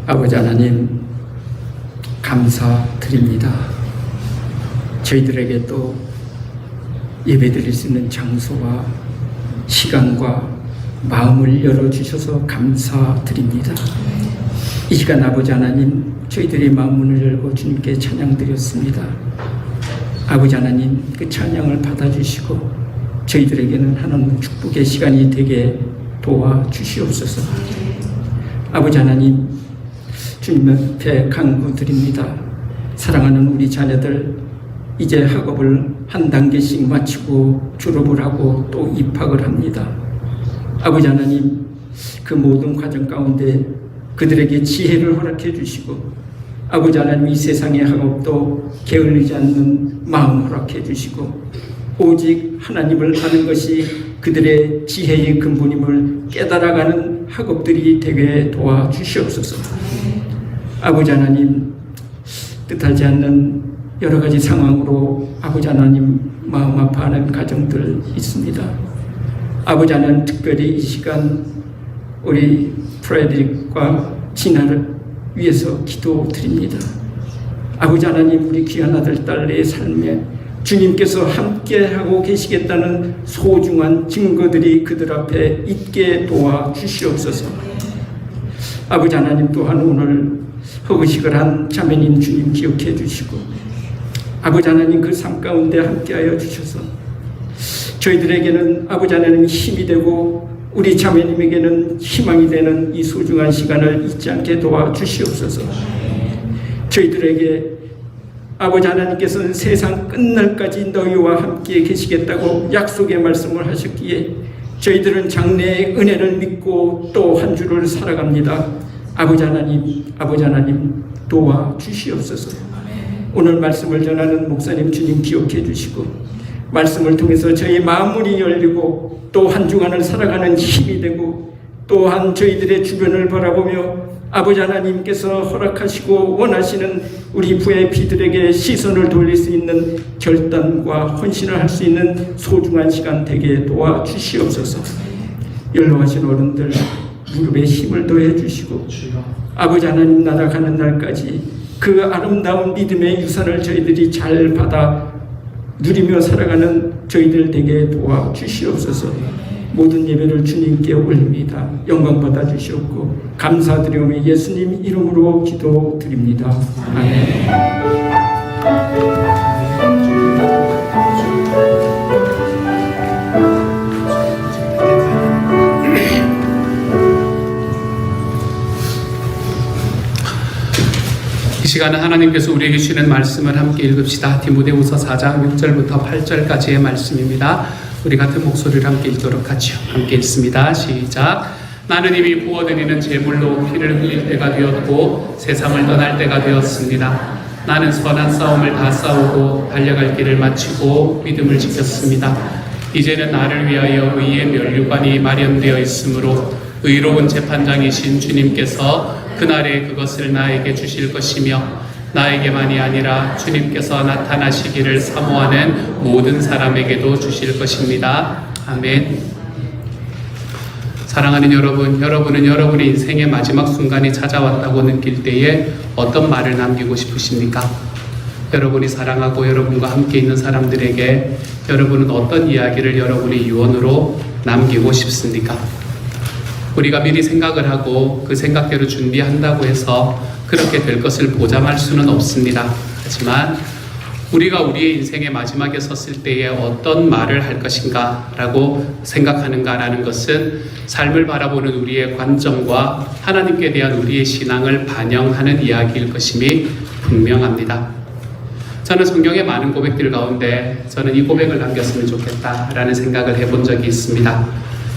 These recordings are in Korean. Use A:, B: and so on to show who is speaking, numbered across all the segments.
A: 아버지 하나님 감사드립니다. 저희들에게 또 예배드릴 수 있는 장소와 시간과 마음을 열어주셔서 감사드립니다. 이 시간 아버지 하나님 저희들의 마음문을 열고 주님께 찬양드렸습니다. 아버지 하나님 그 찬양을 받아주시고 저희들에게는 하나님 축복의 시간이 되게 도와주시옵소서. 아버지 하나님 주님 앞에 간구드립니다. 사랑하는 우리 자녀들 이제 학업을 한 단계씩 마치고 졸업을 하고 또 입학을 합니다. 아버지 하나님 그 모든 과정 가운데 그들에게 지혜를 허락해 주시고 아버지 하나님 이 세상의 학업도 게을르지 않는 마음 허락해 주시고 오직 하나님을 아는 것이 그들의 지혜의 근본임을 깨달아가는 학업들이 되게 도와주시옵소서. 아버지 하나님 뜻하지 않는 여러 가지 상황으로 아버지 하나님 마음 아파하는 가정들 있습니다. 아버지 하나님 특별히 이 시간 우리 프레드릭과 진아를 위해서 기도드립니다. 아버지 하나님 우리 귀한 아들 딸의 삶에 주님께서 함께하고 계시겠다는 소중한 증거들이 그들 앞에 있게 도와주시옵소서. 아버지 하나님 또한 오늘 허구식을 한 자매님 주님 기억해 주시고 아버지 하나님 그 삶 가운데 함께하여 주셔서 저희들에게는 아버지 하나님 힘이 되고 우리 자매님에게는 희망이 되는 이 소중한 시간을 잊지 않게 도와주시옵소서. 저희들에게 아버지 하나님께서는 세상 끝날까지 너희와 함께 계시겠다고 약속의 말씀을 하셨기에 저희들은 장래의 은혜를 믿고 또 한 주를 살아갑니다. 아버지 하나님 도와주시옵소서. 오늘 말씀을 전하는 목사님 주님 기억해 주시고 말씀을 통해서 저희 마음문이 열리고 또 한 주간을 살아가는 힘이 되고 또한 저희들의 주변을 바라보며 아버지 하나님께서 허락하시고 원하시는 우리 VIP들에게 시선을 돌릴 수 있는 결단과 헌신을 할 수 있는 소중한 시간 되게 도와주시옵소서. 연로하신 어른들 무릎에 힘을 더해 주시고 아버지 하나님 나아가는 날까지 그 아름다운 믿음의 유산을 저희들이 잘 받아 누리며 살아가는 저희들 되게 도와주시옵소서. 모든 예배를 주님께 올립니다. 영광 받아주시옵고 감사드리오며 예수님 이름으로 기도드립니다. 아멘.
B: 이 시간은 하나님께서 우리에게 주시는 말씀을 함께 읽읍시다. 디모데후서 4장 6절부터 8절까지의 말씀입니다. 우리 같은 목소리를 함께 읽도록 하죠. 함께 읽습니다. 시작. 나는 이미 부어드리는 제물로 피를 흘릴 때가 되었고 세상을 떠날 때가 되었습니다. 나는 선한 싸움을 다 싸우고 달려갈 길을 마치고 믿음을 지켰습니다. 이제는 나를 위하여 의의 면류관이 마련되어 있으므로 의로운 재판장이신 주님께서 그날에 그것을 나에게 주실 것이며 나에게만이 아니라 주님께서 나타나시기를 사모하는 모든 사람에게도 주실 것입니다. 아멘. 사랑하는 여러분, 여러분은 여러분의 인생의 마지막 순간이 찾아왔다고 느낄 때에 어떤 말을 남기고 싶으십니까? 여러분이 사랑하고 여러분과 함께 있는 사람들에게 여러분은 어떤 이야기를 여러분의 유언으로 남기고 싶습니까? 우리가 미리 생각을 하고 그 생각대로 준비한다고 해서 그렇게 될 것을 보장할 수는 없습니다. 하지만 우리가 우리의 인생의 마지막에 섰을 때에 어떤 말을 할 것인가 라고 생각하는가라는 것은 삶을 바라보는 우리의 관점과 하나님께 대한 우리의 신앙을 반영하는 이야기일 것임이 분명합니다. 저는 성경의 많은 고백들 가운데 저는 이 고백을 남겼으면 좋겠다라는 생각을 해본 적이 있습니다.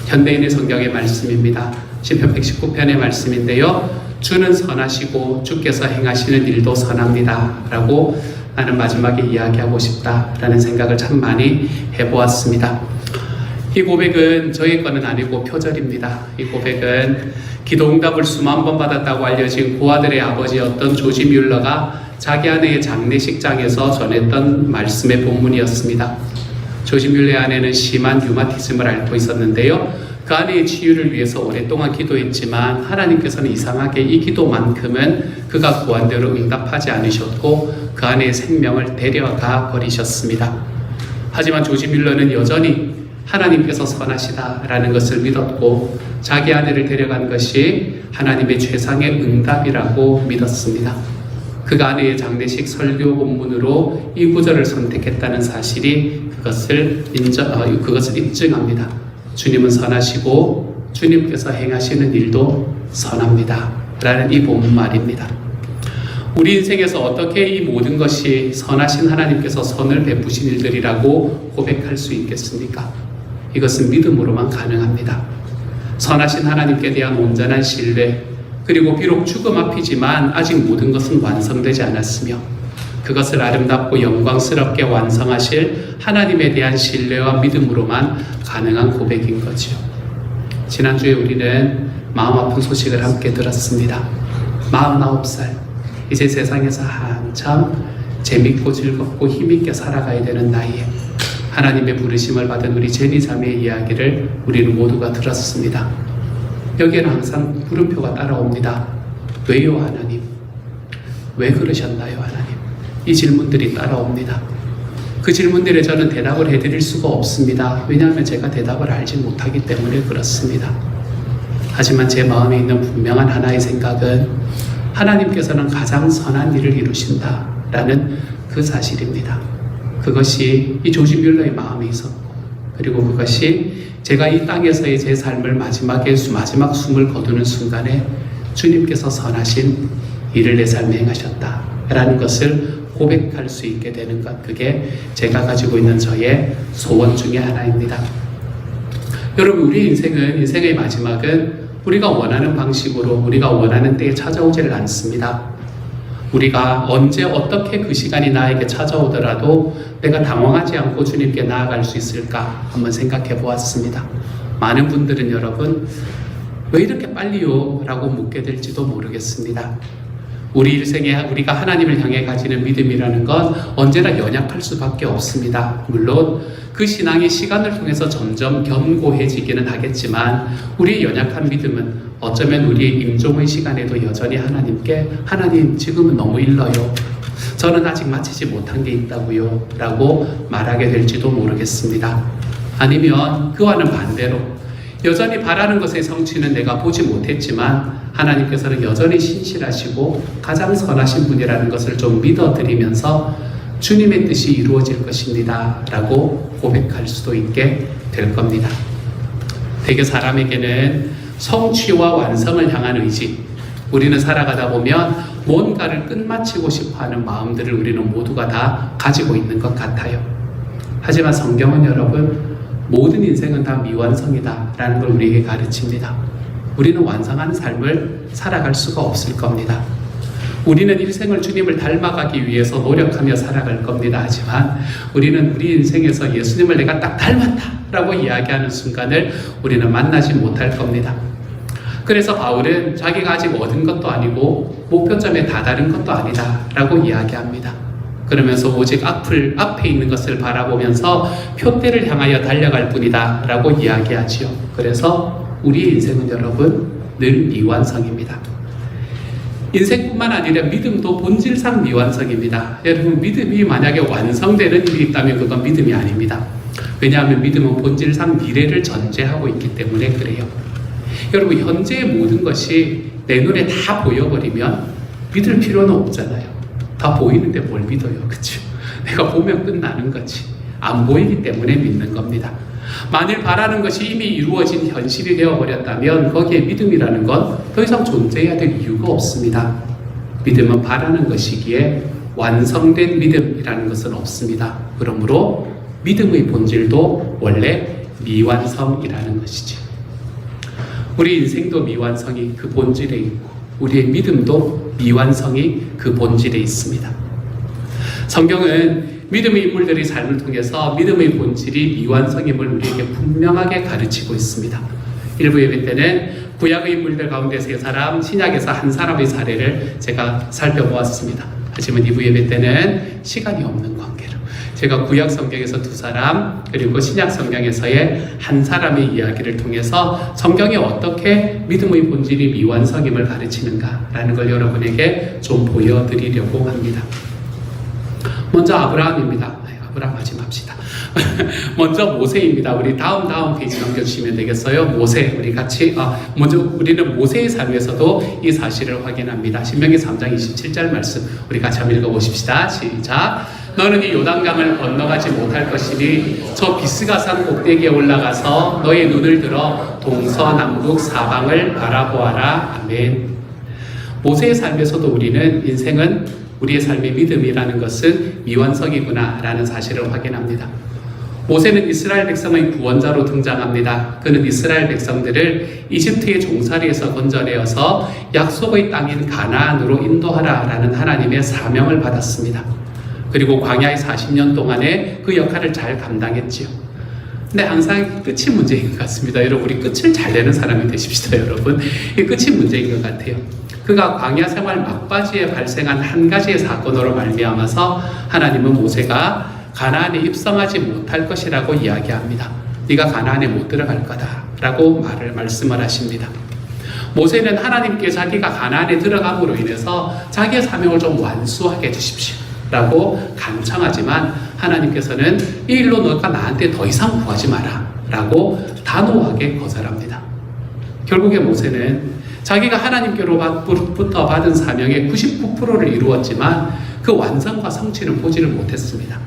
B: 현대인의 성경의 말씀입니다. 시편 119편의 말씀인데요. 주는 선하시고 주께서 행하시는 일도 선합니다 라고 나는 마지막에 이야기하고 싶다라는 생각을 참 많이 해보았습니다. 이 고백은 저희 거는 아니고 표절입니다. 이 고백은 기도응답을 수만 번 받았다고 알려진 고아들의 아버지였던 조지 뮬러가 자기 아내의 장례식장에서 전했던 말씀의 본문이었습니다. 조지 뮬러의 아내는 심한 류마티즘을 앓고 있었는데요. 그 그 아내의 치유를 위해서 오랫동안 기도했지만 하나님께서는 이상하게 이 기도만큼은 그가 구한 대로 응답하지 않으셨고 그 아내의 생명을 데려가 버리셨습니다. 하지만 조지 밀러는 여전히 하나님께서 선하시다라는 것을 믿었고 자기 아내를 데려간 것이 하나님의 최상의 응답이라고 믿었습니다. 그가 아내의 장례식 설교 본문으로 이 구절을 선택했다는 사실이 그것을 입증합니다. 주님은 선하시고 주님께서 행하시는 일도 선합니다. 라는 이 본문 말입니다. 우리 인생에서 어떻게 이 모든 것이 선하신 하나님께서 선을 베푸신 일들이라고 고백할 수 있겠습니까? 이것은 믿음으로만 가능합니다. 선하신 하나님께 대한 온전한 신뢰, 그리고 비록 죽음 앞이지만 아직 모든 것은 완성되지 않았으며 그것을 아름답고 영광스럽게 완성하실 하나님에 대한 신뢰와 믿음으로만 가능한 고백인 거죠. 지난주에 우리는 마음 아픈 소식을 함께 들었습니다. 49살, 이제 세상에서 한참 재밌고 즐겁고 힘있게 살아가야 되는 나이에 하나님의 부르심을 받은 우리 제니 자매의 이야기를 우리는 모두가 들었습니다. 여기에는 항상 물음표가 따라옵니다. 왜요, 하나님? 왜 그러셨나요, 하나님? 이 질문들이 따라옵니다. 그 질문들에 저는 대답을 해드릴 수가 없습니다. 왜냐하면 제가 대답을 알지 못하기 때문에 그렇습니다. 하지만 제 마음에 있는 분명한 하나의 생각은 하나님께서는 가장 선한 일을 이루신다라는 그 사실입니다. 그것이 이 조지 뮬러의 마음에 있었고, 그리고 그것이 제가 이 땅에서의 제 삶을 마지막 숨을 거두는 순간에 주님께서 선하신 일을 내 삶에 행하셨다라는 것을 고백할 수 있게 되는 것, 그게 제가 가지고 있는 저의 소원 중에 하나입니다. 여러분, 우리 인생의 마지막은 우리가 원하는 방식으로 우리가 원하는 때에 찾아오지를 않습니다. 우리가 언제 어떻게 그 시간이 나에게 찾아오더라도 내가 당황하지 않고 주님께 나아갈 수 있을까 한번 생각해 보았습니다. 많은 분들은 여러분, 왜 이렇게 빨리요? 라고 묻게 될지도 모르겠습니다. 우리 일생에 우리가 하나님을 향해 가지는 믿음이라는 건 언제나 연약할 수밖에 없습니다. 물론 그 신앙이 시간을 통해서 점점 견고해지기는 하겠지만 우리의 연약한 믿음은 어쩌면 우리의 임종의 시간에도 여전히 하나님께 하나님 지금은 너무 일러요. 저는 아직 마치지 못한 게 있다고요. 라고 말하게 될지도 모르겠습니다. 아니면 그와는 반대로 여전히 바라는 것의 성취는 내가 보지 못했지만 하나님께서는 여전히 신실하시고 가장 선하신 분이라는 것을 좀 믿어드리면서 주님의 뜻이 이루어질 것입니다. 라고 고백할 수도 있게 될 겁니다. 대개 사람에게는 성취와 완성을 향한 의지, 우리는 살아가다 보면 뭔가를 끝마치고 싶어하는 마음들을 우리는 모두가 다 가지고 있는 것 같아요. 하지만 성경은 여러분, 모든 인생은 다 미완성이다 라는 걸 우리에게 가르칩니다. 우리는 완성하는 삶을 살아갈 수가 없을 겁니다. 우리는 일생을 주님을 닮아가기 위해서 노력하며 살아갈 겁니다. 하지만 우리는 우리 인생에서 예수님을 내가 딱 닮았다 라고 이야기하는 순간을 우리는 만나지 못할 겁니다. 그래서 바울은 자기가 아직 얻은 것도 아니고 목표점에 다다른 것도 아니다 라고 이야기합니다. 그러면서 오직 앞에 있는 것을 바라보면서 표대를 향하여 달려갈 뿐이다 라고 이야기하지요. 그래서 우리의 인생은 여러분 늘 미완성입니다. 인생뿐만 아니라 믿음도 본질상 미완성입니다. 여러분, 믿음이 만약에 완성되는 일이 있다면 그건 믿음이 아닙니다. 왜냐하면 믿음은 본질상 미래를 전제하고 있기 때문에 그래요. 여러분, 현재의 모든 것이 내 눈에 다 보여버리면 믿을 필요는 없잖아요. 다 보이는데 뭘 믿어요, 그렇죠? 내가 보면 끝나는 거지. 안 보이기 때문에 믿는 겁니다. 만일 바라는 것이 이미 이루어진 현실이 되어버렸다면 거기에 믿음이라는 건 더 이상 존재해야 될 이유가 없습니다. 믿음은 바라는 것이기에 완성된 믿음이라는 것은 없습니다. 그러므로 믿음의 본질도 원래 미완성이라는 것이죠. 우리 인생도 미완성이 그 본질에 있고 우리의 믿음도 미완성이 그 본질에 있습니다. 성경은 믿음의 인물들의 삶을 통해서 믿음의 본질이 미완성임을 우리에게 분명하게 가르치고 있습니다. 일부 예배 때는 구약의 인물들 가운데 3사람, 신약에서 한 사람의 사례를 제가 살펴보았습니다. 하지만 2부 예배 때는 시간이 없는 관계로 제가 구약 성경에서 두 사람 그리고 신약 성경에서의 한 사람의 이야기를 통해서 성경이 어떻게 믿음의 본질이 미완성임을 가르치는가라는 걸 여러분에게 좀 보여드리려고 합니다. 먼저 아브라함입니다. 아브라함 하지 맙시다. 먼저 모세입니다. 우리 다음 페이지 넘겨주시면 되겠어요. 모세, 우리 같이 먼저 우리는 모세의 삶에서도 이 사실을 확인합니다. 신명기 3장 27절 말씀 우리 같이 한번 읽어보십시다. 시작. 너는 이 요단강을 건너가지 못할 것이니 저 비스가산 꼭대기에 올라가서 너의 눈을 들어 동서남북 사방을 바라보아라. 아멘. 모세의 삶에서도 우리는 인생은 우리의 삶의 믿음이라는 것은 미완성이구나 라는 사실을 확인합니다. 모세는 이스라엘 백성의 구원자로 등장합니다. 그는 이스라엘 백성들을 이집트의 종살이에서 건져내어서 약속의 땅인 가나안으로 인도하라 라는 하나님의 사명을 받았습니다. 그리고 광야의 40년 동안에 그 역할을 잘 감당했지요. 근데 항상 끝이 문제인 것 같습니다. 여러분, 우리 끝을 잘 내는 사람이 되십시다. 여러분, 이 끝이 문제인 것 같아요. 그가 광야 생활 막바지에 발생한 한 가지의 사건으로 말미암아서 하나님은 모세가 가나안에 입성하지 못할 것이라고 이야기합니다. 네가 가나안에 못 들어갈 거다라고 말씀을 하십니다. 모세는 하나님께 자기가 가나안에 들어감으로 인해서 자기의 사명을 좀 완수하게 해주십시오 라고 간청하지만 하나님께서는 이 일로 너가 나한테 더 이상 구하지 마라 라고 단호하게 거절합니다. 결국에 모세는 자기가 하나님께로부터 받은 사명의 99%를 이루었지만 그 완성과 성취는 보지를 못했습니다.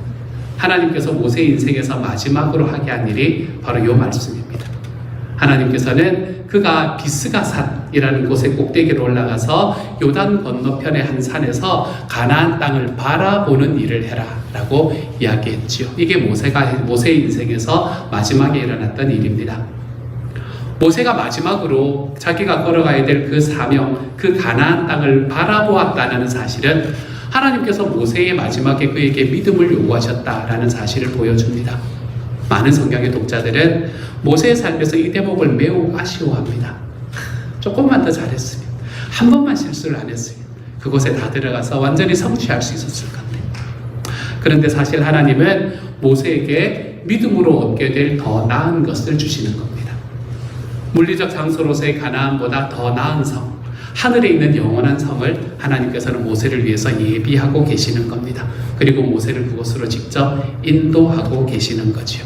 B: 하나님께서 모세의 인생에서 마지막으로 하게 한 일이 바로 이 말씀입니다. 하나님께서는 그가 비스가산이라는 곳의 꼭대기로 올라가서 요단 건너편의 한 산에서 가나안 땅을 바라보는 일을 해라 라고 이야기했지요. 이게 모세의 인생에서 마지막에 일어났던 일입니다. 모세가 마지막으로 자기가 걸어가야 될 그 사명, 그 가나안 땅을 바라보았다는 사실은 하나님께서 모세의 마지막에 그에게 믿음을 요구하셨다라는 사실을 보여줍니다. 많은 성경의 독자들은 모세의 삶에서 이 대목을 매우 아쉬워합니다. 조금만 더 잘했으면, 한 번만 실수를 안 했으면 그곳에 다 들어가서 완전히 성취할 수 있었을 건데. 그런데 사실 하나님은 모세에게 믿음으로 얻게 될 더 나은 것을 주시는 겁니다. 물리적 장소로서의 가나안보다 더 나은 성, 하늘에 있는 영원한 성을 하나님께서는 모세를 위해서 예비하고 계시는 겁니다. 그리고 모세를 그곳으로 직접 인도하고 계시는 거지요.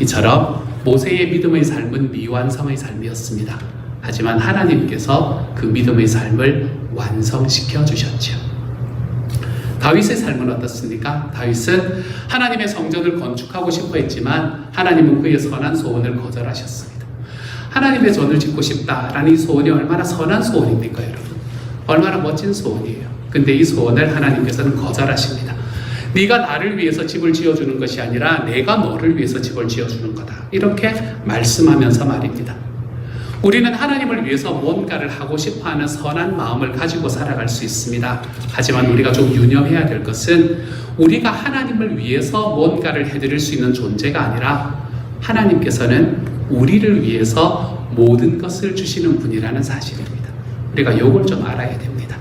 B: 이처럼 모세의 믿음의 삶은 미완성의 삶이었습니다. 하지만 하나님께서 그 믿음의 삶을 완성시켜 주셨지요. 다윗의 삶은 어떻습니까? 다윗은 하나님의 성전을 건축하고 싶어 했지만 하나님은 그의 선한 소원을 거절하셨습니다. 하나님의 전을 짓고 싶다라는 이 소원이 얼마나 선한 소원입니까, 여러분? 얼마나 멋진 소원이에요. 근데 이 소원을 하나님께서는 거절하십니다. 네가 나를 위해서 집을 지어주는 것이 아니라 내가 너를 위해서 집을 지어주는 거다. 이렇게 말씀하면서 말입니다. 우리는 하나님을 위해서 뭔가를 하고 싶어하는 선한 마음을 가지고 살아갈 수 있습니다. 하지만 우리가 좀 유념해야 될 것은 우리가 하나님을 위해서 뭔가를 해드릴 수 있는 존재가 아니라 하나님께서는 우리를 위해서 모든 것을 주시는 분이라는 사실입니다. 우리가 이걸 좀 알아야 됩니다.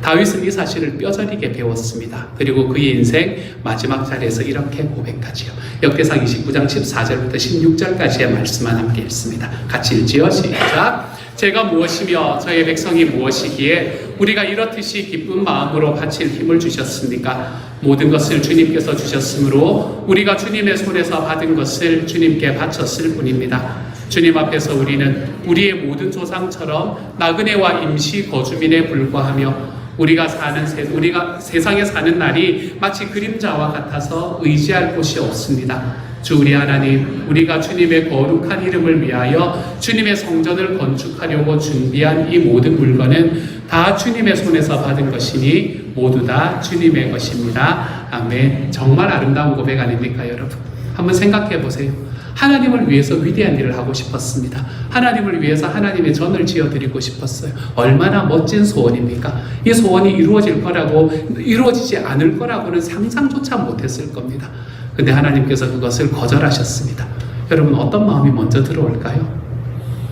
B: 다윗은 이 사실을 뼈저리게 배웠습니다. 그리고 그의 인생 마지막 자리에서 이렇게 고백하지요. 역대상 29장 14절부터 16절까지의 말씀만 함께 읽습니다. 같이 읽지요. 시작. 제가 무엇이며 저의 백성이 무엇이기에 우리가 이렇듯이 기쁜 마음으로 바칠 힘을 주셨습니까? 모든 것을 주님께서 주셨으므로 우리가 주님의 손에서 받은 것을 주님께 바쳤을 뿐입니다. 주님 앞에서 우리는 우리의 모든 조상처럼 나그네와 임시 거주민에 불과하며 우리가 세상에 사는 날이 마치 그림자와 같아서 의지할 곳이 없습니다. 주 우리 하나님, 우리가 주님의 거룩한 이름을 위하여 주님의 성전을 건축하려고 준비한 이 모든 물건은 다 주님의 손에서 받은 것이니 모두 다 주님의 것입니다. 아멘. 정말 아름다운 고백 아닙니까, 여러분? 한번 생각해 보세요. 하나님을 위해서 위대한 일을 하고 싶었습니다. 하나님을 위해서 하나님의 전을 지어드리고 싶었어요. 얼마나 멋진 소원입니까? 이 소원이 이루어지지 않을 거라고는 상상조차 못했을 겁니다. 근데 하나님께서 그것을 거절하셨습니다. 여러분, 어떤 마음이 먼저 들어올까요?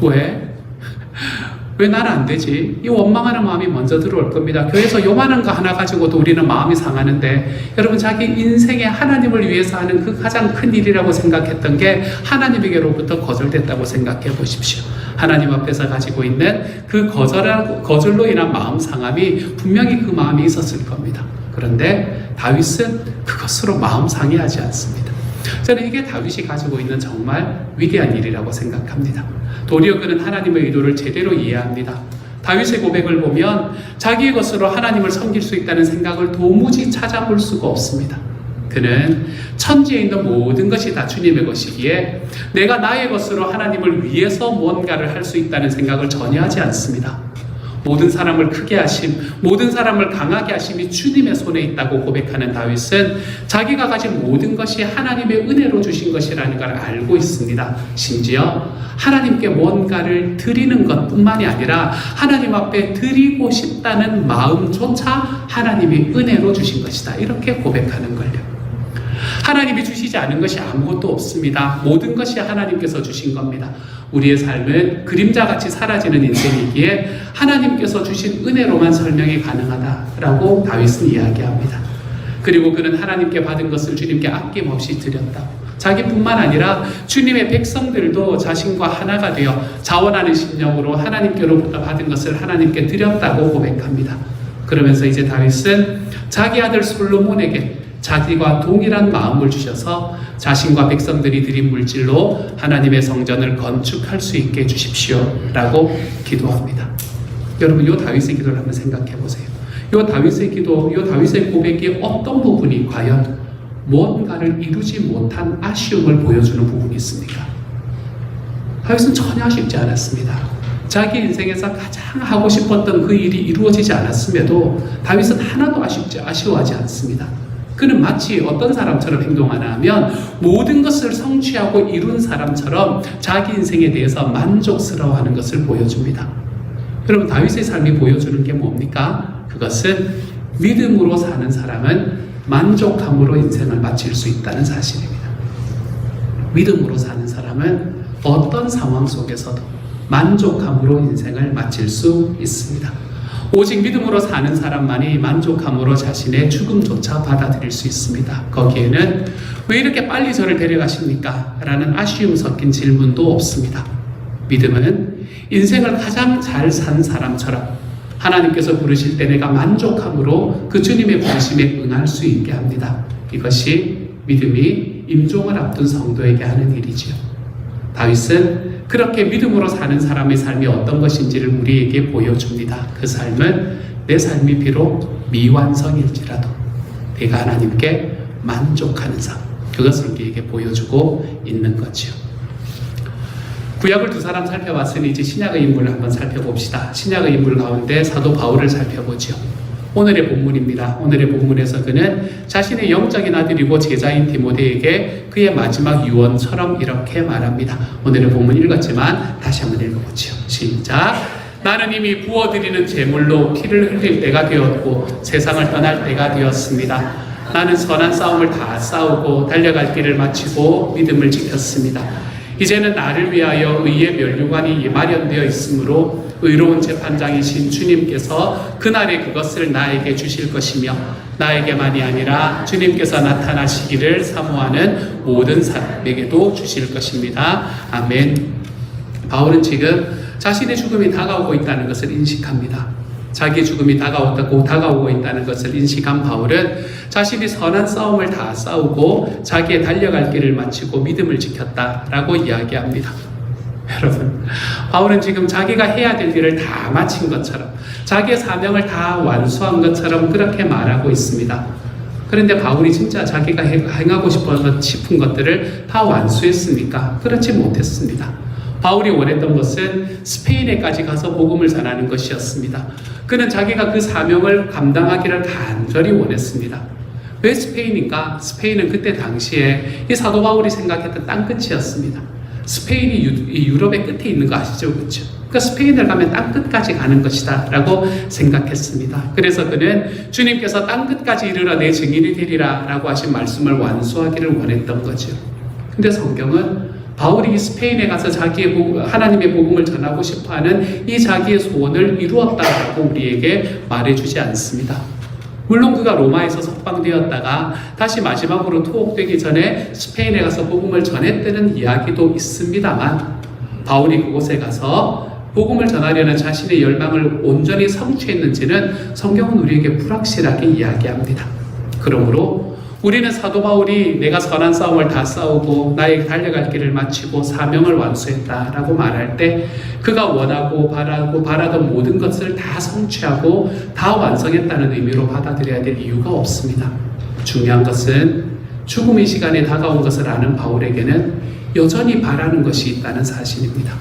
B: 왜? 왜 나는 안 되지? 이 원망하는 마음이 먼저 들어올 겁니다. 교회에서 요만한 거 하나 가지고도 우리는 마음이 상하는데, 여러분 자기 인생에 하나님을 위해서 하는 그 가장 큰 일이라고 생각했던 게 하나님에게로부터 거절됐다고 생각해 보십시오. 하나님 앞에서 가지고 있는 그 거절로 인한 마음 상함이 분명히 그 마음이 있었을 겁니다. 그런데 다윗은 그것으로 마음 상해하지 않습니다. 저는 이게 다윗이 가지고 있는 정말 위대한 일이라고 생각합니다. 도리어 그는 하나님의 의도를 제대로 이해합니다. 다윗의 고백을 보면 자기의 것으로 하나님을 섬길 수 있다는 생각을 도무지 찾아볼 수가 없습니다. 그는 천지에 있는 모든 것이 다 주님의 것이기에 내가 나의 것으로 하나님을 위해서 뭔가를 할 수 있다는 생각을 전혀 하지 않습니다. 모든 사람을 크게 하심, 모든 사람을 강하게 하심이 주님의 손에 있다고 고백하는 다윗은 자기가 가진 모든 것이 하나님의 은혜로 주신 것이라는 걸 알고 있습니다. 심지어 하나님께 뭔가를 드리는 것뿐만이 아니라 하나님 앞에 드리고 싶다는 마음조차 하나님이 은혜로 주신 것이다. 이렇게 고백하는 걸요. 하나님이 주시지 않은 것이 아무것도 없습니다. 모든 것이 하나님께서 주신 겁니다. 우리의 삶은 그림자같이 사라지는 인생이기에 하나님께서 주신 은혜로만 설명이 가능하다라고 다윗은 이야기합니다. 그리고 그는 하나님께 받은 것을 주님께 아낌없이 드렸다. 자기뿐만 아니라 주님의 백성들도 자신과 하나가 되어 자원하는 심령으로 하나님께로부터 받은 것을 하나님께 드렸다고 고백합니다. 그러면서 이제 다윗은 자기 아들 솔로몬에게 자기와 동일한 마음을 주셔서 자신과 백성들이 드린 물질로 하나님의 성전을 건축할 수 있게 해주십시오 라고 기도합니다. 여러분, 이 다윗의 기도를 한번 생각해 보세요. 이 다윗의 기도, 이 다윗의 고백이 어떤 부분이 과연 무언가를 이루지 못한 아쉬움을 보여주는 부분이 있습니까? 다윗은 전혀 아쉽지 않았습니다. 자기 인생에서 가장 하고 싶었던 그 일이 이루어지지 않았음에도 다윗은 하나도 아쉬워하지 않습니다. 그는 마치 어떤 사람처럼 행동하나 하면 모든 것을 성취하고 이룬 사람처럼 자기 인생에 대해서 만족스러워하는 것을 보여줍니다. 여러분, 다윗의 삶이 보여주는 게 뭡니까? 그것은 믿음으로 사는 사람은 만족함으로 인생을 마칠 수 있다는 사실입니다. 믿음으로 사는 사람은 어떤 상황 속에서도 만족함으로 인생을 마칠 수 있습니다. 오직 믿음으로 사는 사람만이 만족함으로 자신의 죽음조차 받아들일 수 있습니다. 거기에는 왜 이렇게 빨리 저를 데려가십니까? 라는 아쉬움 섞인 질문도 없습니다. 믿음은 인생을 가장 잘 산 사람처럼 하나님께서 부르실 때 내가 만족함으로 그 주님의 부르심에 응할 수 있게 합니다. 이것이 믿음이 임종을 앞둔 성도에게 하는 일이지요. 다윗은 그렇게 믿음으로 사는 사람의 삶이 어떤 것인지를 우리에게 보여줍니다. 그 삶은 내 삶이 비록 미완성일지라도 내가 하나님께 만족하는 삶, 그것을 우리에게 보여주고 있는 거지요. 구약을 두 사람 살펴봤으니 이제 신약의 인물을 한번 살펴봅시다. 신약의 인물 가운데 사도 바울을 살펴보죠. 오늘의 본문입니다. 오늘의 본문에서 그는 자신의 영적인 아들이고 제자인 디모데에게 그의 마지막 유언처럼 이렇게 말합니다. 오늘의 본문 읽었지만 다시 한번 읽어보죠. 시작. 나는 이미 부어드리는 제물로 피를 흘릴 때가 되었고 세상을 떠날 때가 되었습니다. 나는 선한 싸움을 다 싸우고 달려갈 길을 마치고 믿음을 지켰습니다. 이제는 나를 위하여 의의 면류관이 마련되어 있으므로 의로운 재판장이신 주님께서 그날에 그것을 나에게 주실 것이며 나에게만이 아니라 주님께서 나타나시기를 사모하는 모든 사람에게도 주실 것입니다. 아멘. 바울은 지금 자신의 죽음이 다가오고 있다는 것을 인식합니다. 자기의 죽음이 다가오고 있다는 것을 인식한 바울은 자신이 선한 싸움을 다 싸우고 자기의 달려갈 길을 마치고 믿음을 지켰다라고 이야기합니다. 여러분, 바울은 지금 자기가 해야 될 일을 다 마친 것처럼 자기의 사명을 다 완수한 것처럼 그렇게 말하고 있습니다. 그런데 바울이 진짜 자기가 행하고 싶은 것들을 다 완수했습니까? 그렇지 못했습니다. 바울이 원했던 것은 스페인에까지 가서 복음을 전하는 것이었습니다. 그는 자기가 그 사명을 감당하기를 간절히 원했습니다. 왜 스페인인가? 스페인은 그때 당시에 이 사도 바울이 생각했던 땅끝이었습니다. 스페인이 유럽의 끝에 있는 거 아시죠? 그렇죠? 그러니까 스페인을 가면 땅끝까지 가는 것이다 라고 생각했습니다. 그래서 그는 주님께서 땅끝까지 이르러 내 증인이 되리라 라고 하신 말씀을 완수하기를 원했던 거죠. 근데 성경은 바울이 스페인에 가서 하나님의 복음을 전하고 싶어하는 이 자기의 소원을 이루었다고 우리에게 말해주지 않습니다. 물론 그가 로마에서 석방되었다가 다시 마지막으로 투옥되기 전에 스페인에 가서 복음을 전했다는 이야기도 있습니다만, 바울이 그곳에 가서 복음을 전하려는 자신의 열망을 온전히 성취했는지는 성경은 우리에게 불확실하게 이야기합니다. 그러므로 우리는 사도 바울이 내가 선한 싸움을 다 싸우고 나의 달려갈 길을 마치고 사명을 완수했다라고 말할 때 그가 원하고 바라던 모든 것을 다 성취하고 다 완성했다는 의미로 받아들여야 될 이유가 없습니다. 중요한 것은 죽음의 시간에 다가온 것을 아는 바울에게는 여전히 바라는 것이 있다는 사실입니다.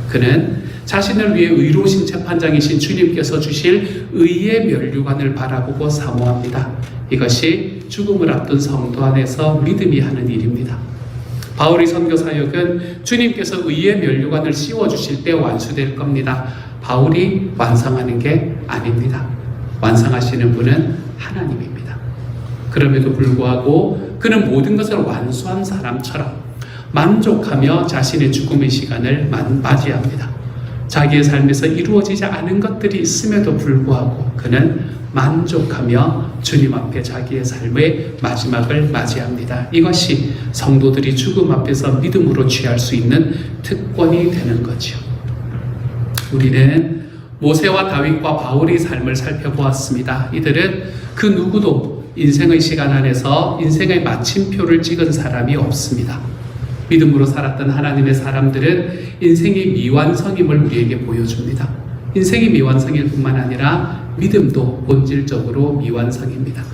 B: 그는 자신을 위해 의로우신 재판장이신 주님께서 주실 의의 면류관을 바라보고 사모합니다. 이것이 죽음을 앞둔 성도 안에서 믿음이 하는 일입니다. 바울의 선교 사역은 주님께서 의의 면류관을 씌워주실 때 완수될 겁니다. 바울이 완성하는 게 아닙니다. 완성하시는 분은 하나님입니다. 그럼에도 불구하고 그는 모든 것을 완수한 사람처럼 만족하며 자신의 죽음의 시간을 맞이합니다. 자기의 삶에서 이루어지지 않은 것들이 있음에도 불구하고 그는 만족하며 주님 앞에 자기의 삶의 마지막을 맞이합니다. 이것이 성도들이 죽음 앞에서 믿음으로 취할 수 있는 특권이 되는 거죠. 우리는 모세와 다윗과 바울의 삶을 살펴보았습니다. 이들은 그 누구도 인생의 시간 안에서 인생의 마침표를 찍은 사람이 없습니다. 믿음으로 살았던 하나님의 사람들은 인생의 미완성임을 우리에게 보여줍니다. 인생이 미완성일 뿐만 아니라 믿음도 본질적으로 미완성입니다.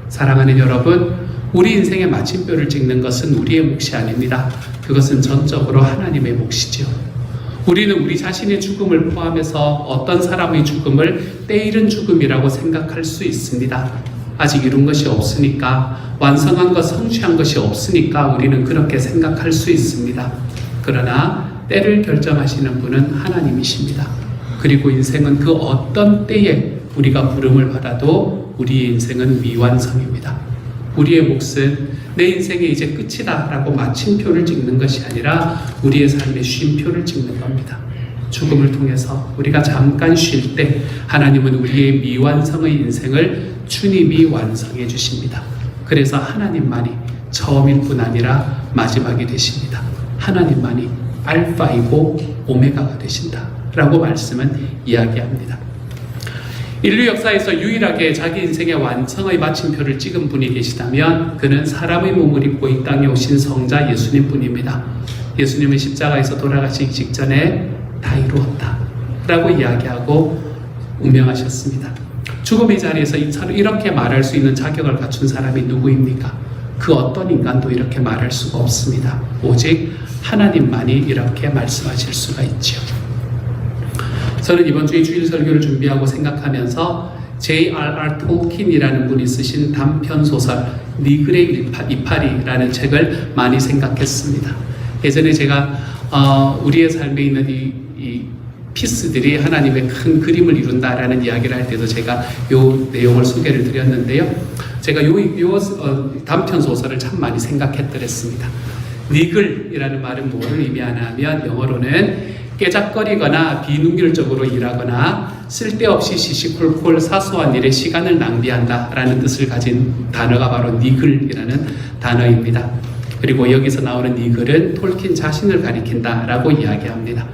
B: 사랑하는 여러분, 우리 인생의 마침표를 찍는 것은 우리의 몫이 아닙니다. 그것은 전적으로 하나님의 몫이죠. 우리는 우리 자신의 죽음을 포함해서 어떤 사람의 죽음을 때이른 죽음이라고 생각할 수 있습니다. 아직 이룬 것이 없으니까, 완성한 것, 성취한 것이 없으니까 우리는 그렇게 생각할 수 있습니다. 그러나 때를 결정하시는 분은 하나님이십니다. 그리고 인생은 그 어떤 때에 우리가 부름을 받아도 우리의 인생은 미완성입니다. 우리의 몫은 내 인생이 이제 끝이다 라고 마침표를 찍는 것이 아니라 우리의 삶의 쉼표를 찍는 겁니다. 죽음을 통해서 우리가 잠깐 쉴 때 하나님은 우리의 미완성의 인생을 주님이 완성해 주십니다. 그래서 하나님만이 처음일 뿐 아니라 마지막이 되십니다. 하나님만이 알파이고 오메가가 되신다 라고 말씀은 이야기합니다. 인류 역사에서 유일하게 자기 인생의 완성의 마침표를 찍은 분이 계시다면 그는 사람의 몸을 입고 이 땅에 오신 성자 예수님 뿐입니다. 예수님은 십자가에서 돌아가시기 직전에 다 이루었다 라고 이야기하고 운명하셨습니다. 죽음의 자리에서 이렇게 말할 수 있는 자격을 갖춘 사람이 누구입니까? 그 어떤 인간도 이렇게 말할 수가 없습니다. 오직 하나님만이 이렇게 말씀하실 수가 있죠. 저는 이번 주에 주일 설교를 준비하고 생각하면서 J.R.R. 톨킨이라는 분이 쓰신 단편 소설 니글의 이파리라는 책을 많이 생각했습니다. 예전에 제가 우리의 삶에 있는 이 피스들이 하나님의 큰 그림을 이룬다라는 이야기를 할 때도 제가 요 내용을 소개를 드렸는데요. 제가 요 단편 소설을 참 많이 생각했더랬습니다. 니글이라는 말은 뭐를 의미하냐 하면 영어로는 깨작거리거나 비능률적으로 일하거나 쓸데없이 시시콜콜 사소한 일에 시간을 낭비한다라는 뜻을 가진 단어가 바로 니글이라는 단어입니다. 그리고 여기서 나오는 니글은 톨킨 자신을 가리킨다라고 이야기합니다.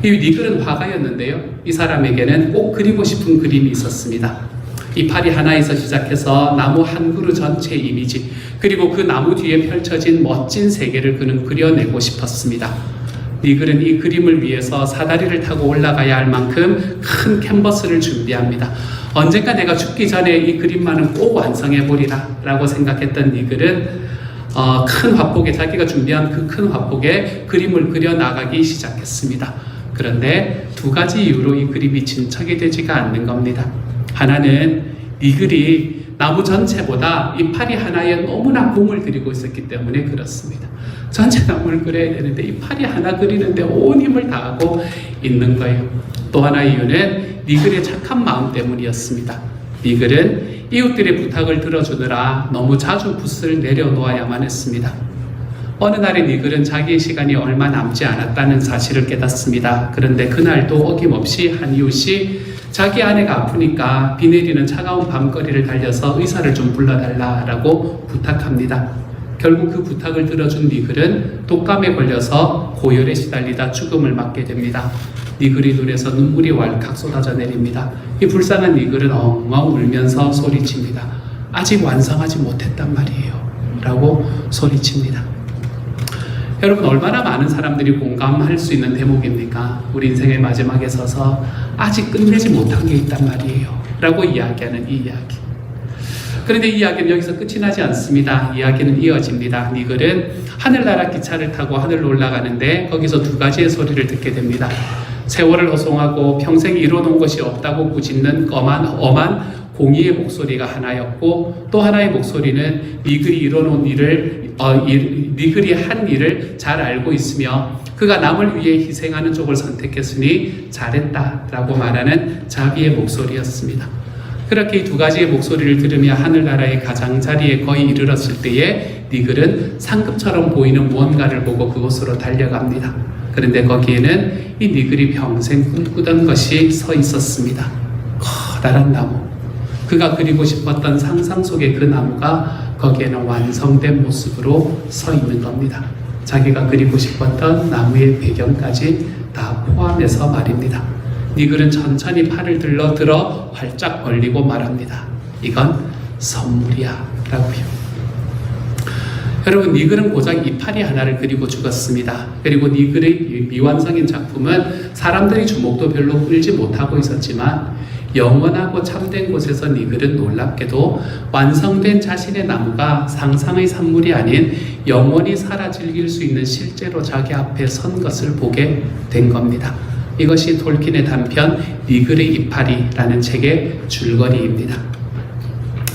B: 이 니글은 화가였는데요. 이 사람에게는 꼭 그리고 싶은 그림이 있었습니다. 이파리 하나에서 시작해서 나무 한 그루 전체의 이미지, 그리고 그 나무 뒤에 펼쳐진 멋진 세계를 그는 그려내고 싶었습니다. 니글은 이 그림을 위해서 사다리를 타고 올라가야 할 만큼 큰 캔버스를 준비합니다. 언젠가 내가 죽기 전에 이 그림만은 꼭 완성해보리라 라고 생각했던 니글은 큰 화폭에, 자기가 준비한 그 큰 화폭에 그림을 그려나가기 시작했습니다. 그런데 두 가지 이유로 이 그림이 진척이 되지가 않는 겁니다. 하나는 니글이 나무 전체보다 이파리 하나에 너무나 공을 들이고 있었기 때문에 그렇습니다. 전체 나무를 그려야 되는데 이파리 하나 그리는데 온 힘을 다하고 있는 거예요. 또 하나 이유는 니글의 착한 마음 때문이었습니다. 니글은 이웃들의 부탁을 들어주느라 너무 자주 붓을 내려놓아야만 했습니다. 어느 날에 니글은 자기의 시간이 얼마 남지 않았다는 사실을 깨닫습니다. 그런데 그날도 어김없이 한 이웃이 자기 아내가 아프니까 비 내리는 차가운 밤거리를 달려서 의사를 좀 불러달라고 부탁합니다. 결국 그 부탁을 들어준 니글은 독감에 걸려서 고열에 시달리다 죽음을 맞게 됩니다. 니글의 눈에서 눈물이 왈칵 쏟아져 내립니다. 이 불쌍한 니글은 엉엉 울면서 소리칩니다. 아직 완성하지 못했단 말이에요 라고 소리칩니다. 여러분, 얼마나 많은 사람들이 공감할 수 있는 대목입니까? 우리 인생의 마지막에 서서 아직 끝내지 못한 게 있단 말이에요 라고 이야기하는 이 이야기. 그런데 이 이야기는 여기서 끝이 나지 않습니다. 이야기는 이어집니다. 니글은 하늘나라 기차를 타고 하늘로 올라가는데 거기서 두 가지의 소리를 듣게 됩니다. 세월을 허송하고 평생 이뤄놓은 것이 없다고 꾸짖는 엄한 공의의 목소리가 하나였고, 또 하나의 목소리는 니글이 이뤄놓은 니글이 한 일을 잘 알고 있으며 그가 남을 위해 희생하는 쪽을 선택했으니 잘했다라고 말하는 자비의 목소리였습니다. 그렇게 이 두 가지의 목소리를 들으며 하늘나라의 가장자리에 거의 이르렀을 때에 니글은 상급처럼 보이는 무언가를 보고 그곳으로 달려갑니다. 그런데 거기에는 이 니글이 평생 꿈꾸던 것이 서 있었습니다. 커다란 나무. 그가 그리고 싶었던 상상 속의 그 나무가 거기에는 완성된 모습으로 서 있는 겁니다. 자기가 그리고 싶었던 나무의 배경까지 다 포함해서 말입니다. 니글은 천천히 팔을 들어 활짝 벌리고 말합니다. 이건 선물이야 라고요. 여러분, 니글은 고작 이파리 하나를 그리고 죽었습니다. 그리고 니글의 미완성인 작품은 사람들의 주목도 별로 끌지 못하고 있었지만 영원하고 참된 곳에서 니글은 놀랍게도 완성된 자신의 나무가 상상의 산물이 아닌 영원히 살아 즐길 수 있는 실제로 자기 앞에 선 것을 보게 된 겁니다. 이것이 톨킨의 단편 니글의 이파리라는 책의 줄거리입니다.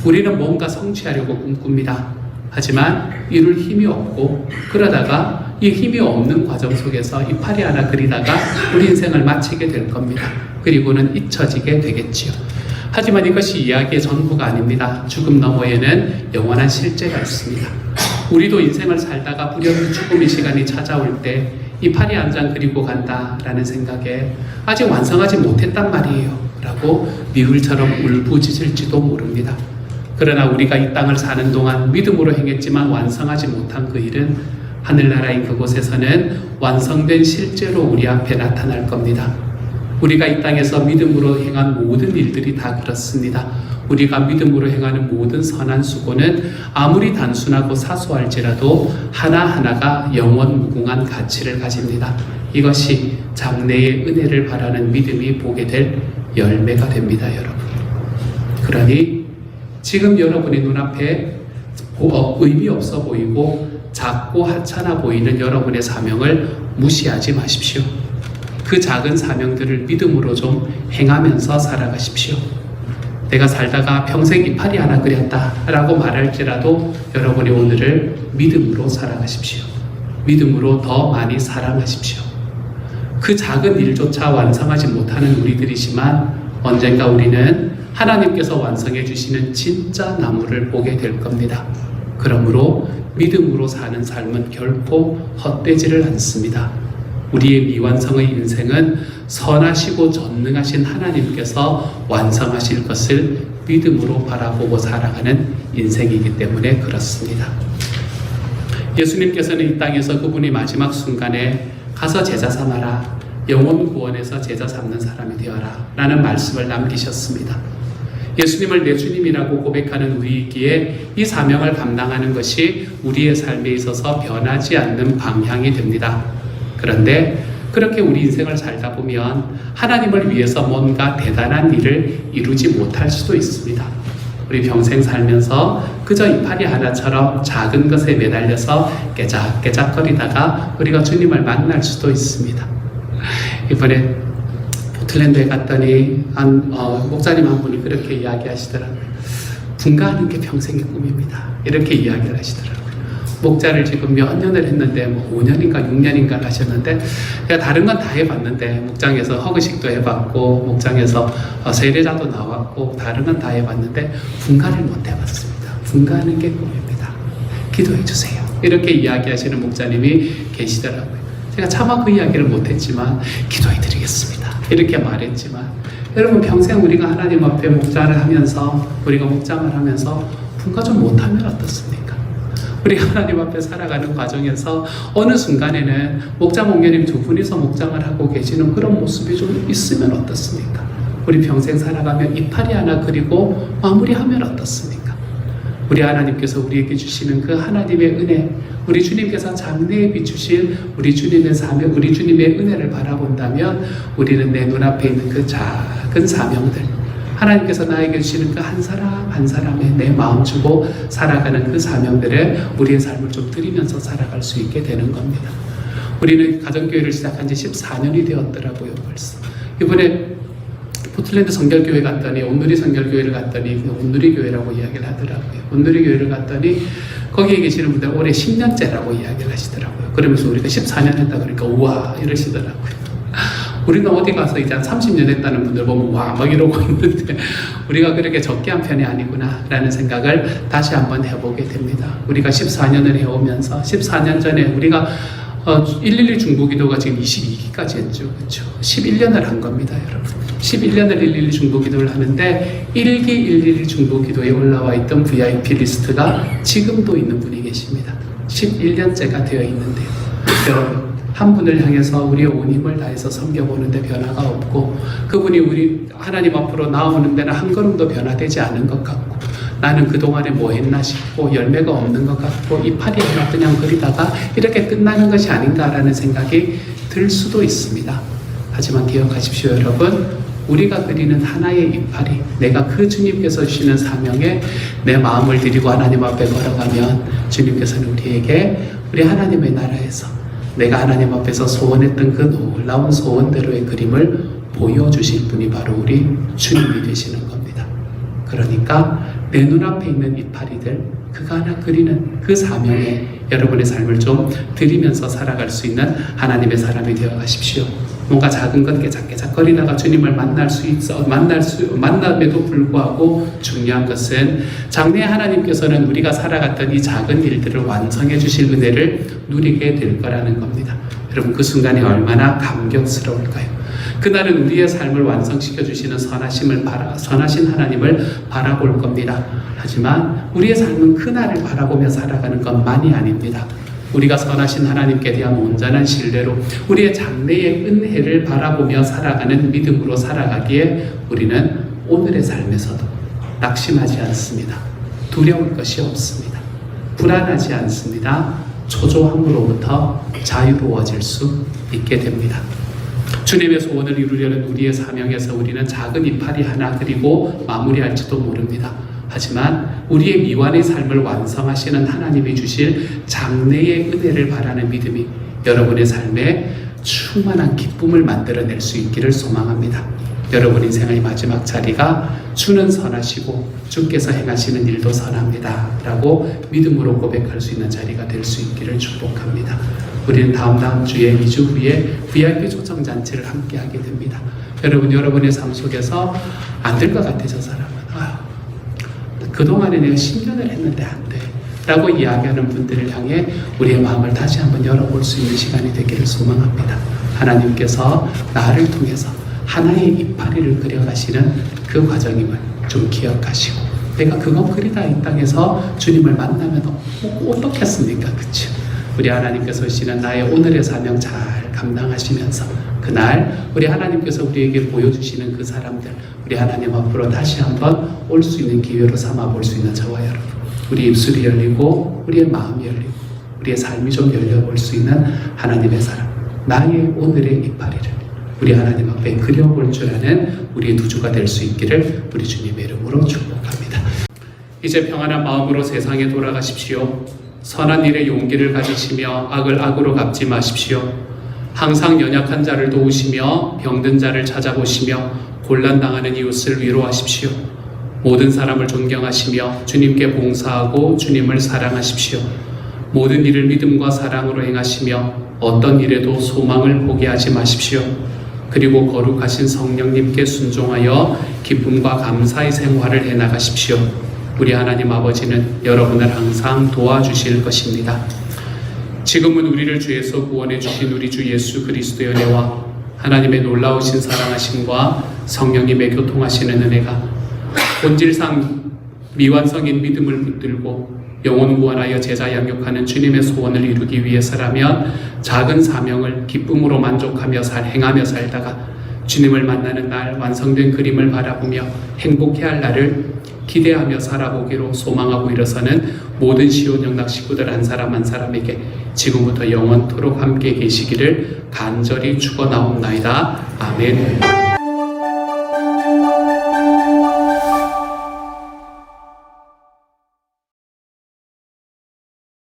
B: 우리는 뭔가 성취하려고 꿈꿉니다. 하지만 이룰 힘이 없고, 그러다가 이 힘이 없는 과정 속에서 이파리 하나 그리다가 우리 인생을 마치게 될 겁니다. 그리고는 잊혀지게 되겠지요. 하지만 이것이 이야기의 전부가 아닙니다. 죽음 너머에는 영원한 실제가 있습니다. 우리도 인생을 살다가 불현의 죽음의 시간이 찾아올 때 이파리 한 장 그리고 간다라는 생각에 아직 완성하지 못했단 말이에요 라고 니글처럼 울부짖을지도 모릅니다. 그러나 우리가 이 땅을 사는 동안 믿음으로 행했지만 완성하지 못한 그 일은 하늘나라인 그곳에서는 완성된 실제로 우리 앞에 나타날 겁니다. 우리가 이 땅에서 믿음으로 행한 모든 일들이 다 그렇습니다. 우리가 믿음으로 행하는 모든 선한 수고는 아무리 단순하고 사소할지라도 하나하나가 영원 무궁한 가치를 가집니다. 이것이 장래의 은혜를 바라는 믿음이 보게 될 열매가 됩니다, 여러분. 그러니 지금 여러분의 눈앞에 의미 없어 보이고 작고 하찮아 보이는 여러분의 사명을 무시하지 마십시오. 그 작은 사명들을 믿음으로 좀 행하면서 살아가십시오. 내가 살다가 평생 이파리 하나 그렸다 라고 말할지라도 여러분이 오늘을 믿음으로 살아가십시오. 믿음으로 더 많이 사랑하십시오. 그 작은 일조차 완성하지 못하는 우리들이지만 언젠가 우리는 하나님께서 완성해 주시는 진짜 나무를 보게 될 겁니다. 그러므로 믿음으로 사는 삶은 결코 헛되지를 않습니다. 우리의 미완성의 인생은 선하시고 전능하신 하나님께서 완성하실 것을 믿음으로 바라보고 살아가는 인생이기 때문에 그렇습니다. 예수님께서는 이 땅에서 그분의 마지막 순간에 가서 제자 삼아라, 영혼 구원에서 제자 삼는 사람이 되어라 라는 말씀을 남기셨습니다. 예수님을 내 주님이라고 고백하는 우리이기에 이 사명을 감당하는 것이 우리의 삶에 있어서 변하지 않는 방향이 됩니다. 그런데 그렇게 우리 인생을 살다 보면 하나님을 위해서 뭔가 대단한 일을 이루지 못할 수도 있습니다. 우리 평생 살면서 그저 이파리 하나처럼 작은 것에 매달려서 깨작깨작거리다가 우리가 주님을 만날 수도 있습니다. 이번에 포틀랜드에 갔더니 목사님 한 분이 그렇게 이야기하시더라고요. 분가하는 게 평생의 꿈입니다. 이렇게 이야기를 하시더라고요. 목자를 지금 몇 년을 했는데 5년인가 6년인가 하셨는데 제가 다른 건 다 해봤는데 목장에서 허그식도 해봤고 목장에서 세례자도 나왔고 다른 건 다 해봤는데 분가를 못 해봤습니다. 분가하는 게 꿈입니다. 기도해 주세요. 이렇게 이야기하시는 목사님이 계시더라고요. 제가 차마 그 이야기를 못했지만 기도해 드리겠습니다. 이렇게 말했지만 여러분 평생 우리가 하나님 앞에 목장을 하면서 우리가 목장을 하면서 분가 좀 못하면 어떻습니까? 우리 하나님 앞에 살아가는 과정에서 어느 순간에는 목장 목녀님 두 분이서 목장을 하고 계시는 그런 모습이 좀 있으면 어떻습니까? 우리 평생 살아가면 이파리 하나 그리고 마무리하면 어떻습니까? 우리 하나님께서 우리에게 주시는 그 하나님의 은혜, 우리 주님께서 장래에 비추실 우리 주님의 사명, 우리 주님의 은혜를 바라본다면 우리는 내 눈앞에 있는 그 작은 사명들, 하나님께서 나에게 주시는 그 한 사람 한 사람에 내 마음 주고 살아가는 그 사명들에 우리의 삶을 좀 드리면서 살아갈 수 있게 되는 겁니다. 우리는 가정교회를 시작한 지 14년이 되었더라고요, 벌써. 이번에 포틀랜드 성결교회 갔더니 온누리 성결교회를 갔더니 온누리 교회라고 이야기를 하더라고요. 온누리 교회를 갔더니 거기에 계시는 분들 올해 10년째라고 이야기를 하시더라고요. 그러면서 우리가 14년 했다 그러니까 우와 이러시더라고요. 우리는 어디 가서 이제 한 30년 했다는 분들 보면 와 막 이러고 있는데 우리가 그렇게 적게 한 편이 아니구나 라는 생각을 다시 한번 해보게 됩니다. 우리가 14년을 해오면서 14년 전에 우리가 112 중보기도가 지금 22기까지 했죠. 그렇죠? 11년을 한 겁니다, 여러분. 11년을 112 중보기도를 하는데 1기 112 중보기도에 올라와 있던 VIP 리스트가 지금도 있는 분이 계십니다. 11년째가 되어 있는데요. 여러분, 한 분을 향해서 우리의 온 힘을 다해서 섬겨보는데 변화가 없고 그분이 우리 하나님 앞으로 나오는 데는 한 걸음도 변화되지 않은 것 같고 나는 그동안에 뭐 했나 싶고 열매가 없는 것 같고 이파리 하나 그냥 그리다가 이렇게 끝나는 것이 아닌가라는 생각이 들 수도 있습니다. 하지만 기억하십시오, 여러분. 우리가 그리는 하나의 이파리, 내가 그 주님께서 주시는 사명에 내 마음을 드리고 하나님 앞에 걸어가면 주님께서는 우리에게 우리 하나님의 나라에서 내가 하나님 앞에서 소원했던 그 놀라운 소원대로의 그림을 보여주실 분이 바로 우리 주님이 되시는 겁니다. 그러니까 내 눈앞에 있는 이파리들, 그가 하나 그리는 그 사명에 여러분의 삶을 좀 드리면서 살아갈 수 있는 하나님의 사람이 되어 가십시오. 뭔가 작은 것 깨작깨작거리다가 주님을 만남에도 불구하고 중요한 것은 장래에 하나님께서는 우리가 살아갔던 이 작은 일들을 완성해 주실 은혜를 누리게 될 거라는 겁니다. 여러분 그 순간이 얼마나 감격스러울까요? 그날은 우리의 삶을 완성시켜 주시는 선하신 하나님을 바라볼 겁니다. 하지만 우리의 삶은 그날을 바라보며 살아가는 것만이 아닙니다. 우리가 선하신 하나님께 대한 온전한 신뢰로 우리의 장래의 은혜를 바라보며 살아가는 믿음으로 살아가기에 우리는 오늘의 삶에서도 낙심하지 않습니다. 두려울 것이 없습니다. 불안하지 않습니다. 초조함으로부터 자유로워질 수 있게 됩니다. 주님의 소원을 이루려는 우리의 사명에서 우리는 작은 이파리 하나 그리고 마무리할지도 모릅니다. 하지만 우리의 미완의 삶을 완성하시는 하나님이 주실 장래의 은혜를 바라는 믿음이 여러분의 삶에 충만한 기쁨을 만들어낼 수 있기를 소망합니다. 여러분 인생의 마지막 자리가 주는 선하시고 주께서 행하시는 일도 선합니다 라고 믿음으로 고백할 수 있는 자리가 될 수 있기를 축복합니다. 우리는 다음 주에 2주 후에 VIP 초청잔치를 함께 하게 됩니다. 여러분의 삶 속에서 안 될 것 같아 저 사람은 그동안에 내가 10년을 했는데 안 돼 라고 이야기하는 분들을 향해 우리의 마음을 다시 한번 열어볼 수 있는 시간이 되기를 소망합니다. 하나님께서 나를 통해서 하나의 이파리를 그려가시는 그 과정임을 좀 기억하시고 내가 그거 그리다 이 땅에서 주님을 만나면 어떻겠습니까? 그렇죠? 우리 하나님께서 주시는 나의 오늘의 사명 잘 감당하시면서 그날 우리 하나님께서 우리에게 보여주시는 그 사람들 우리 하나님 앞으로 다시 한번 올 수 있는 기회로 삼아 볼 수 있는 저와 여러분 우리 입술이 열리고 우리의 마음이 열리고 우리의 삶이 좀 열려볼 수 있는 하나님의 사람 나의 오늘의 이파리를 우리 하나님 앞에 그려볼 줄 아는 우리의 두 주가 될 수 있기를 우리 주님의 이름으로 축복합니다. 이제 평안한 마음으로 세상에 돌아가십시오. 선한 일에 용기를 가지시며 악을 악으로 갚지 마십시오. 항상 연약한 자를 도우시며 병든 자를 찾아보시며 곤란당하는 이웃을 위로하십시오. 모든 사람을 존경하시며 주님께 봉사하고 주님을 사랑하십시오. 모든 일을 믿음과 사랑으로 행하시며 어떤 일에도 소망을 포기하지 마십시오. 그리고 거룩하신 성령님께 순종하여 기쁨과 감사의 생활을 해나가십시오. 우리 하나님 아버지는 여러분을 항상 도와주실 것입니다. 지금은 우리를 죄에서 구원해 주신 우리 주 예수 그리스도의 은혜와 하나님의 놀라우신 사랑하심과 성령님의 교통하시는 은혜가 본질상 미완성인 믿음을 붙들고 영혼 구원하여 제자 양육하는 주님의 소원을 이루기 위해서라면 작은 사명을 기쁨으로 만족하며 행하며 살다가 주님을 만나는 날 완성된 그림을 바라보며 행복해할 날을 기대하며 살아보기로 소망하고 일어서는 모든 시온 영락 식구들 한 사람 한 사람에게 지금부터 영원토록 함께 계시기를 간절히 축원하옵나이다. 아멘.